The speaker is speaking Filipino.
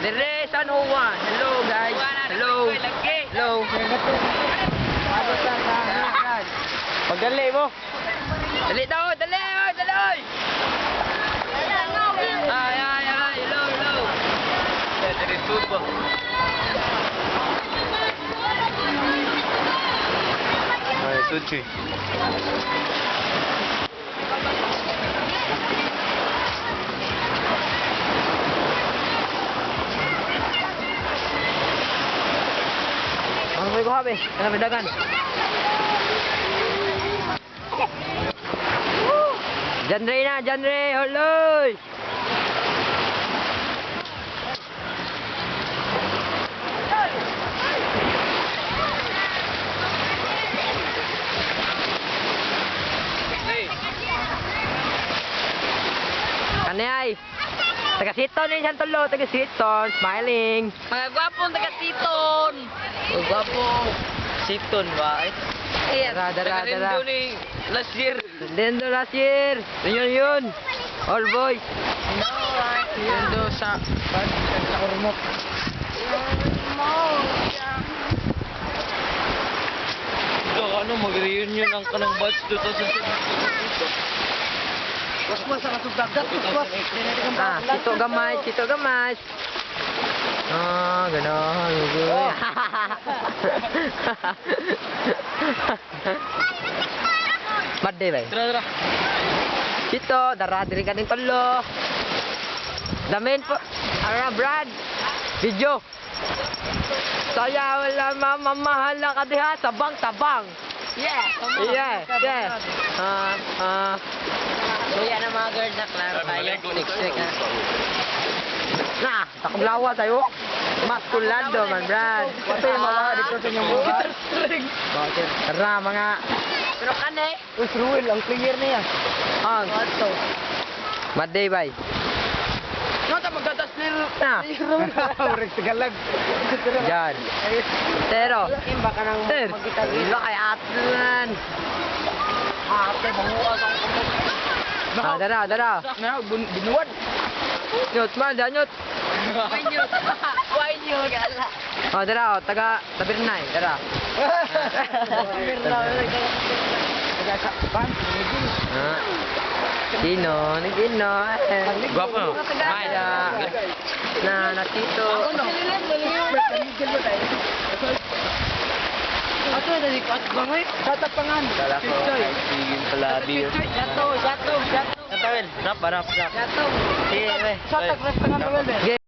Dire sa Noah. Hello guys. Hello. Hello. Abot sa Brad. Pagdali mo. Dali daw, dali, oy, dali. Oy. Ay, hello, hello. Dire tubo. Ay, sushi. Ano may ko habi? Ano may dagan? Janre na, Janre, holoy! Ano ay? Taga-siton yun siyang tulo, taga-siton, smiling. Mga gwapong taga-siton. Oh, gwapo. Siton ba? Ayan. Dara. ni last year. Nintendo last year. Yun. All boys. Nintendo sa Ormoc. So, ano, mag-reunion ang kanang batch 2017. Waswas sa kasugdagat. Waswas. Cito gamay. Ah, gano'n. Ugoy. Madi ba? Tara. Cito, dara diri ka ning tulo. Damin po. Ara Brad. Video. Saya wala mamamahal ka diha tabang. Yeah. Kuya na mga girl na klaro tayo. Next week ha. Nah, takablawa tayo. Maskulado man, Brad. Ito yung mga dito sa inyong buhat. Bakit? Tara, mga... Pero kane. Uy, Ruel, ang player niya. Ang... Ito. Maday, bay. Nota magdadas nil. Na. Urek Tagalog. Diyan. Pero... Baka nang Sir, magkita ilo kay Atlan. Ate, banguwa sa Ah, dara. Binuwad. Nyot, man, nyot. Why nyo? Gala. Oh, dara, oh, taga Tabirnay, dara. Ah. Sino? Nagino. Gwapo, no? Na Tito. Ato na di ko at bangoy. Tatapangan. Kala ko, sigin pala beer. Yato. Natawin, rap. Yato. Sige, Sa tagras tangan.